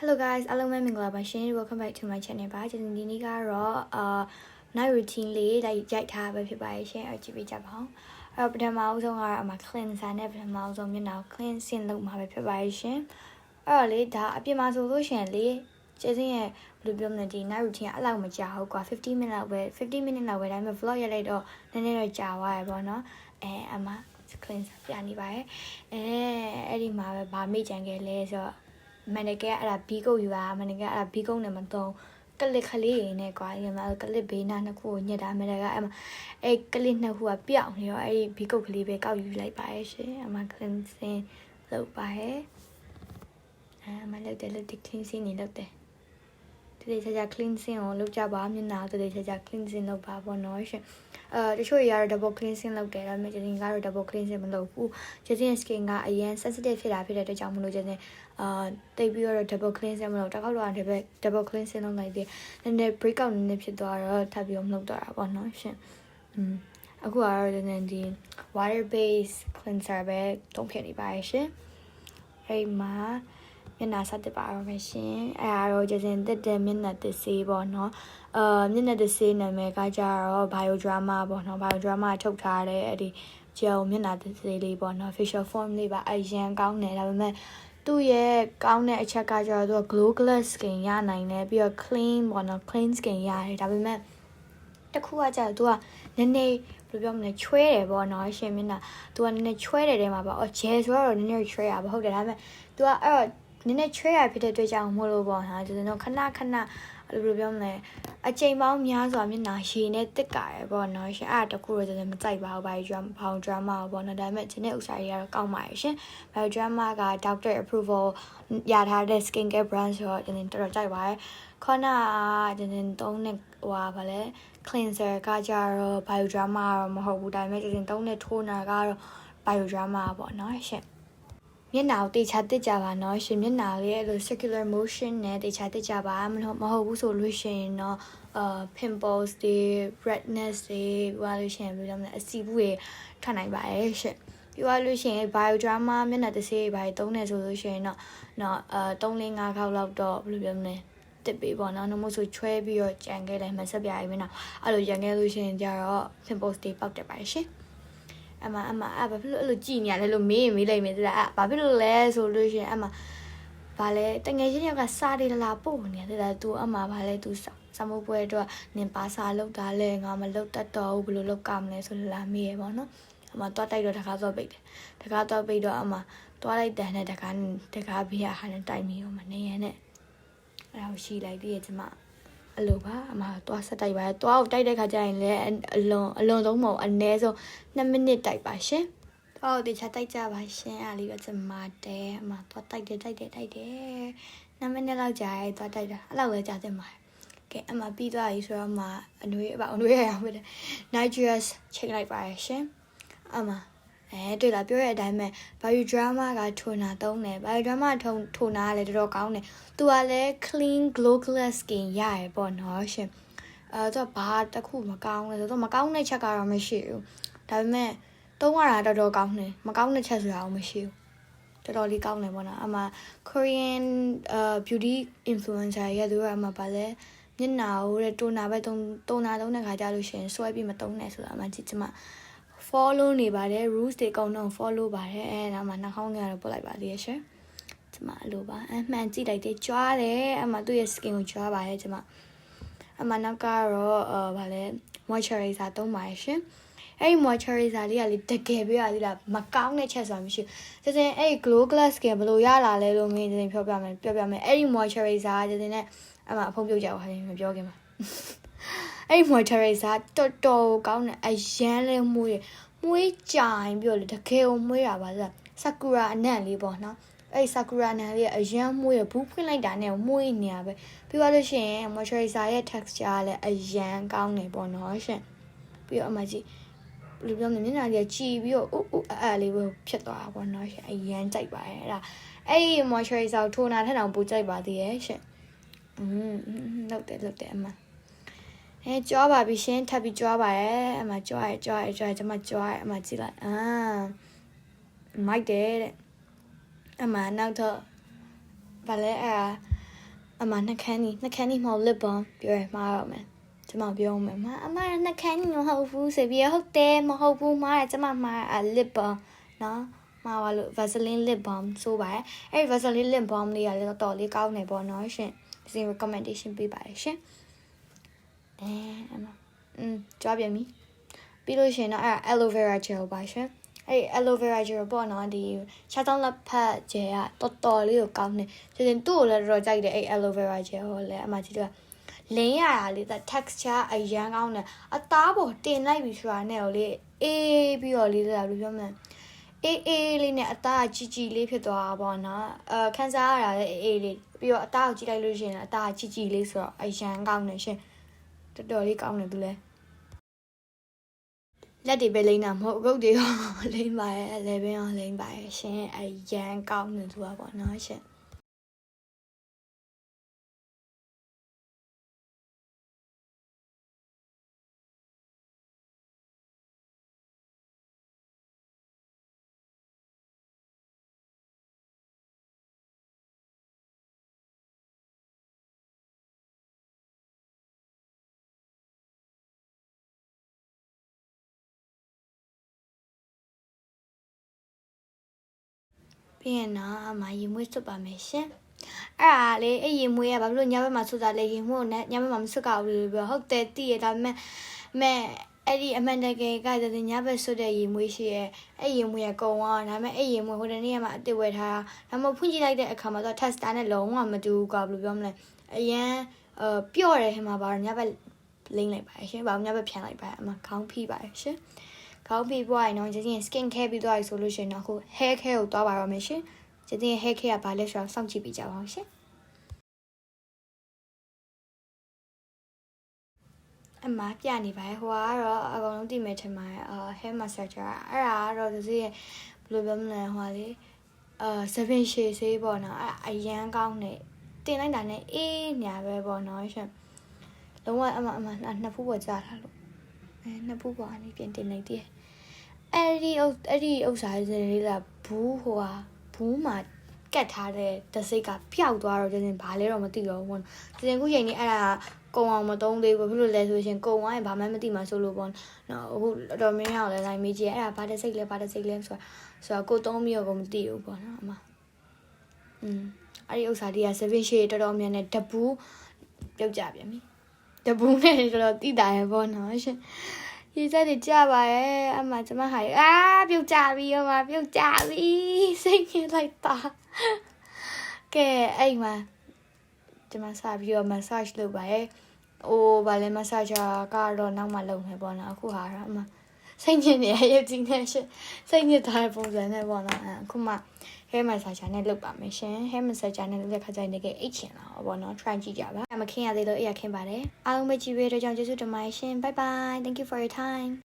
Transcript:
Hello guys, အားလုံးပဲမင်္ဂလာပါရှင် Welcome back to my channel ပါကျွန်တော်ဒီနေ့ကတော့night routine လေးရိုက်ထားပဲဖြစ်ပါရဲ့ရှင်အကြည့်ပေးကြပါဦးအဲ့တော့ပထမအဆုံးကတော့အမ cleanser နဲ့ပထမအဆုံးမျက်နှာကို cleansing လုပ်မှာပဲဖြစ်ပါရဲ့ရှင်အဲ့တော့လေဒါအပြင်မှာဆိုလို့ရှင်လေကျေးဇူးရဲ့ဘယ်လိုပြောမလဲဒီ night routine အဲ့လောက်မကြာဘူးကွာ50 minute လောက်ပဲ50 minute လောက်ပဲဒါပေမဲ့ vlog ရိုက်လိုက်တော့နည်းနည်းတော့ကြာသွားရပေါ့နော်အမ cleanser ပြနေပါရဲ့အဲ့ဒီမှာပဲဗာမိကြံခဲ့လဲဆိုတော့မန်နေကအဲ့ဒါဘီကုတ်ယူတာမန်နေကအဲ့ဒါဘီကုတ်နဲ့မသုံးကလစ်ခလေးရင်းနဲ့ကွာဒီမှာကလစ်ဘေးနားနှစ်ခုကိုညက်တာမန်နေကအဲ့ကလစ်နှစ်ခုကပြောက်နေရောအဲ့ဒီဘီကုတ်ကလေးပဲကောက်ယူလိုက်ပါရဲ့ရှင်အမ cleansing လုပ်ပါရဲ့အမလုပ်တယ်လုပ်တယ် cleansing နေလုပ်တယ်ဒီချာချာ cleansing ကိုလုပ်ကြပါမျက်နှာဒီချာချာ cleansing လုပ်ပါပေါ့နော်ရှင်တချို့ရတော့ double cleansing လုပ်တယ်ဒါပေမဲ့ကျင်းကတော့ double cleansing မလုပ်ဘူးကျင်း skin ကအရင် sensitive ဖြစ်တဲ့အတွက်ကြောင့်မလို့ကျင်းတိတ်ပြီးတော့ double cleansing မလုပ်တစ်ခေါက်လောက်တည်းပဲ double cleansing လုပ်လိုက်တယ်နည်းနည်း break out နည်းနည်းဖြစ်သွားတော့ထပ်ပြီးမလုပ်တော့တာပေါ့နော်ရှင်အခုကတော့ဒီ water base cleanser ပဲတုံးဖြစ်နေပါရဲ့ရှင်အဲ့မှာမျက်နှာစတက်ပါတော့မယ်ရှင်အဲ့ဒါတော့ကျင်းတက်မျက်နှာတစ်စေးပေါ့နော်မျက်နှာတစ်စေးနာမည်ကကြတော့ biodrama ပေါ့နော် biodrama ထုတ်ထားတဲ့အဲ့ဒီဂျယ်မျက်နှာတစ်စေးလေးပေါ့နော် facial form လေးပါအရန်ကောင်းတယ်ဒါပေမဲ့သူ့ရဲ့ကောင်းတဲ့အချက်ကကြတော့သူက glow glass skin ရနိုင်တယ်ပြီးတော့ clean ပေါ့နော် clean skin ရတယ်ဒါပေမဲ့တစ်ခုကကြတော့သူကနည်းနည်းဘယ်လိုပြောမလဲချွဲတယ်ပေါ့နော်ရှင်မျက်နှာသူကနည်းနည်းချွဲတယ်တဲမှာပါဂျယ်ဆိုတော့နည်းနည်းချွဲရပါဟုတ်တယ်ဒါပေမဲ့သူကအဲ့တော့နည်းနည်းချွဲရဖြစ်တဲ့အတွက်ကြောင့်မို့လို့ပေါ့ဟာကျွန်တော်ခဏဘယ်လိုပြောမလဲအချိန်ပေါင်းများစွာမျက်နှာရှည်နဲ့တက်ကြရပေါ့နော်ရှင်အဲ့ဒါတခုတော့ကျွန်တော်မကြိုက်ပါဘူး Biodrama ပေါ့နော်ဒါပေမဲ့ဒီနေ့ဥစားတွေကတော့ကောင်းပါတယ်ရှင် Biodrama က doctor approval ရထားတဲ့ skin care brand ဆိုတော့ကျွန်တော်တော်တော်ကြိုက်ပါတယ်ခေါနာကျွန်တော်သုံးတဲ့ဟိုပါလဲ cleanser ကကြတော့ Biodrama တော့မဟုတ်ဘူးဒါပေမဲ့ကျွန်တော်သုံးတဲ့ toner ကတော့ Biodrama ပေါ့နော်ရှင်မျက်နှာကိုတေချာတက်ကြပါနော်ရှင်မျက်နှာလေးအဲ့လို circular motion နဲ့တေချာတက်ကြပါမဟုတ်ဘူးဆိုလို့ရှိရင်တော့pimples တွေ redness တွေပြောလို့ရှိရင်ဘယ်လိုလဲအဆီဘူးတွေထွက်နိုင်ပါရဲ့ရှင်ပြောလို့ရှိရင် biodrama မျက်နှာတစ်စေးတွေဘာတွေသုံးနေဆိုလို့ရှိရင်တော့3-5ခေါက်လောက်တော့ဘယ်လိုပြောမလဲတက်ပေးပေါ့နော်နှမို့ဆိုချွဲပြီးတော့ကြံခဲ့လိုက်မှဆက်ပြရည်မင်းတော့အဲ့လိုကြံခဲ့လို့ရှိရင်ကြတော့ pimples တွေပေါက်တက်ပါရဲ့ရှင်အမဘာဖြစ်လို့အဲ့လိုကြည်နေရလဲလို့မေးလိုက်မယ်တဲ့ဘာဖြစ်လို့လဲဆိုလို့ရှိရင်ဘာလဲတငယ်ချင်းတွေကစားတယ်လားပို့နေတယ်တဲ့သူဘာလဲသူစမိုးပွဲတော့နင်ပါစာလောက်တာလဲငါမလောက်တတ်တော့ဘူးဘယ်လိုလောက်ကမလဲဆိုလာမေးရပေါ့နော်တွားတိုက်တော့တကားတော့ပိတ်တယ်တကားတော့ပိတ်တော့တွားလိုက်တယ်နဲ့တကားဘေးဟာနဲ့တိုက်မိရောနေရနဲ့အဲ့ဒါကိုရှိလိုက်ပြီးရကျမအလိုပါတွားဆက်တိုက်ပါတွားကိုတိုက်တဲ့ခါကျရင်လည်းအလွန်ဆုံးမဟုတ်အနည်းဆုံး2မိနစ်တိုက်ပါရှင်တွားကိုတခြားတိုက်ကြပါရှင်အားလေးတော့ကျမတဲတွားတိုက်တယ်2မိနစ်လောက်ကြာရဲတွားတိုက်တာအဲ့လောက်ပဲကြာတင်ပါတယ်ကဲပြီးသွားပြီဆိုတော့အနွေးရအောင်ပဲ Nigeria check လိုက်ပါရှင်တွေ့လားပြောရတဲ့အတိုင်းပဲ Biodrama ကထိုနာသုံးတယ် Biodrama ထိုနာကလည်းတော်တော်ကောင်းတယ်သူကလည်း clean glow glass skin ရရပေါ့နော်ရှင်သူကဘာတစ်ခုမကောင်းလဲဆိုတော့မကောင်းတဲ့ချက်ကတော့မရှိဘူးဒါပေမဲ့သုံးရတာတော်တော်ကောင်းတယ်မကောင်းတဲ့ချက်ဆိုတာမရှိဘူးတော်တော်လေးကောင်းတယ်ပေါ့နော်Korean beauty influencer ရဲ့သူကဘာလဲမျက်နှာကိုတဲ့တိုနာပဲတိုနာသုံးတဲ့ခါကြလို့ရှိရင်ဆွဲပြီးမသုံးနဲ့ဆိုတာကြည့်ချင်မှ follow နေပါတယ် rules တွေအကုန်လုံး follow ပါတယ်ဒါမှနှာခေါင်းကတော့ပုတ်လိုက်ပါသေးရဲ့ရှင်ကျမအလိုပါမှန်ကြည့်လိုက်တယ်ကြွားတယ်သူ့ရဲ့ skin ကိုကြွားပါတယ်ကျမနောက်ကတော့ဗာလဲ moisturizer သုံးပါရဲ့ရှင်အဲ့ဒီ moisturizer လေးကလေတကယ်ပြောရသေးလားမကောင်းတဲ့ချက်ဆိုတာမရှိဘူးကျင်းအဲ့ဒီ glow glass skin ဘယ်လိုရလာလဲလို့မင်းကျင်းပြောပြမယ်အဲ့ဒီ moisturizer ကျင်းနဲ့အဖုံးပြုတ်ကြပါခင်မပြောခင်ပါအဲ့ဒီ moisturizer တော်တော်ကောင်းတယ်အရန်လေးမွေးကြိုင်ပြီးတော့လေတကယ်ကိုမွေးတာပါလား sakura အနံ့လေးပေါ့နော်အဲ့ဒီ sakura အနံ့လေးအရန်မွေးရဘူးဖွင့်လိုက်တာနဲ့မွေးနေရပဲပြီးသွားလို့ရှိရင် moisturizer ရဲ့ texture ကလည်းအရန်ကောင်းတယ်ပေါ့နော်ရှင်ပြီးတော့ကြည့်ဘယ်လိုပြောမလဲမျက်နှာလေးကြည်ပြီးတော့အဲ့လေးပဲဖြစ်သွားတာပေါ့နော်ရှင်အရန်ကြိုက်ပါတယ်အဲ့ဒါအဲ့ဒီ moisturizer ထိုနာထက်တောင်ပိုကြိုက်ပါသေးရဲ့ရှင်လောက်တယ်ကြွားပါပြီရှင်ထပ်ပြီးကြွားပါရဲ့ကြွားကျမကြွားရဲ့ကြည့်လိုက်မိုက်တယ်တဲ့နောက်တော့ဗာလဲ အမနှက်ခမ်းနီမဟုတ် lip balm ပြောရမှာတော့မယ်ကျမပြောမယ်အမနှက်ခမ်းနီမဟုတ်ဘူးဆိုပြီးဟုတ်တယ်မဟုတ်ဘူးမှားတယ်ကျမမှား lip balm နော်မှားပါလို့ Vaseline lip balm ဆိုပါတယ်အဲ့ဒီ Vaseline lip balm လေးကလည်းတော်တော်လေးကောင်းနေပေါ့နော်ရှင်ဒီ recommendation ပေးပါတယ်ရှင်အမကြွားပြန်ပြီပြီးလို့ရှင်တော့အဲ့ aloe vera gel ပါရှင်အဲ့ aloe vera gel ပေါ့နော်ဒီရှားတောင်းလက်ဖက် gel ကတော်တော်လေးကိုကောင်းနေသူသူ့ကိုလည်းတော်တော်ကြိုက်တယ်အဲ့ aloe vera gel ကိုလည်းအမကြည့်တော့လင်းရတာလေ texture အရန်ကောင်းတယ်အသားပေါ်တင်လိုက်ပြီဆိုတာနဲ့ကိုလေအေးပြီးတော့လေးလာလို့ပြောမှန်းအေးလေးနဲ့အသားကြည်လေးဖြစ်သွားတာပေါ့နော်ခန်းစားရတာလေအေးလေးပြီးတော့အသားကိုကြည့်လိုက်လို့ရှိရင်အသားကြည်လေးဆိုတော့အရန်ကောင်းတယ်ရှင်တော်တော်လေးကောင်းတယ်သူလည်းလက်တွေပဲလိမ့်တာမဟုတ်ဂုတ်တွေရောလိမ့်ပါရဲ့လေပင်ရောလိမ့်ပါရဲ့ရှင်အရန်ကောင်းတယ်သူကပေါ့နော်ရှင်ပြီးရင်တော့အမရေမွေးစွတ်ပါမယ်ရှင်အဲ့ဒါလေအဲ့ရေမွေးကဘာလို့ညဘက်မှာစွတ်တာလဲရေမွေးနဲ့ညဘက်မှာမစွတ်ကြဘူးလို့ပြောဟုတ်တယ်တည်ရဒါပေမဲ့အဲ့ဒီအမှန်တကယ်ကတည်းညဘက်စွတ်တဲ့ရေမွေးရှိရဲ့အဲ့ရေမွေးကကုံသွားဒါပေမဲ့အဲ့ရေမွေးဟိုတနေ့ကမှအတစ်ဝယ်ထားတာဒါမှမဟုတ်ဖွင့်ကြည့်လိုက်တဲ့အခါမှာတော့ tester နဲ့လုံးဝမတူဘူးကွာဘယ်လိုပြောမလဲအရန်ပျော့တယ်ဟိမှာပါညဘက်လိမ့်လိုက်ပါရှင်ဘာညဘက်ဖြန်လိုက်ပါအမခေါင်းဖိပါရှင်ခေါင်းဖိပွားရင်တော့ကျင်း skin care ပြီးသွားပြီဆိုလို့ရှိရင်တော့အခု hair care ကိုသွားပါတော့မယ်ရှင်ကျင်း hair care ကဘာလဲဆိုတော့စောင့်ကြည့်ပေးကြပါအောင်ရှင်အမပြနေပါရဲ့ဟိုကတော့အကောင်လုံးတည်မဲ့ထင်ပါတယ်hair massager အဲ့ဒါကတော့သူရဲ့ဘယ်လိုပြောမလဲဟိုလေ7 shade ဆေးပေါ့နော်အရန်ကောင်းတယ်တင်လိုက်တာနဲ့အေးညာပဲပေါ့နော်ရှင်လုံးဝအမနှစ်ဖူးပေါ်ကြားထားလို့နှစ်ဖူးပေါ်ကနေပြင်တင်လိုက်တည်းအဲ့ဒီဥစ္စာလေးကဘူးမှာကတ်ထားတဲ့တစိတ်ကပျောက်သွားတော့ကျင်းဘာလဲတော့မသိတော့ဘူးပေါ့ကျင်းခုချိန်นี้အဲ့ဒါကုံအောင်မသုံးသေးဘူးဘာဖြစ်လို့လဲဆိုရင်ကုံသွားရင်ဘာမှမသိမှဆိုလို့ပေါ့နော်အခုတော်မင်းရောက်လဲတိုင်းမေးကြည့်အဲ့ဒါဘာတစိတ်လဲဆိုတော့ကိုသုံးပြီးတော့ကိုမသိဘူးပေါ့နော်အမအဲ့ဒီဥစ္စာလေးက7 shade တော်တော်များနဲ့တပူးပြုတ်ကြပြန်ပြီတပူးနဲ့တော်တော်တိတာရပေါ့နော်ရှင်ဒီစက်တွေကြပါရဲ့အမကျမဟာပြုတ်ကြပြီရောမပြုတ်ကြပြီစိတ်ကြီးလိုက်တာကဲအဲ့မှာကျမစပြီးတော့ massage လုပ်ပါရဲ့ဗာလဲ massage ကတော့နောက်မှလုပ်မယ်ပေါ့နော်အခုဟာအမစိတ်ညစ်နေရဲ့ဒီနေ့စိတ်ညစ်တဲ့ပုံစံနဲ့ပေါ့နော်အခုမှ hair massager နဲ့လုပ်ပါမယ်ရှင် hair massager နဲ့လုပ်တဲ့ခါကျရင်တကယ်အိတ်ချင်လာပေါ့နော် try ကြည့်ကြပါမခင်းရသေးလို့အဲ့ရခင်းပါတယ်အားလုံးပဲကြည့်ပေးတဲ့ကြောင့်ကျေးဇူးတင်ပါတယ်ရှင် bye bye thank you for your time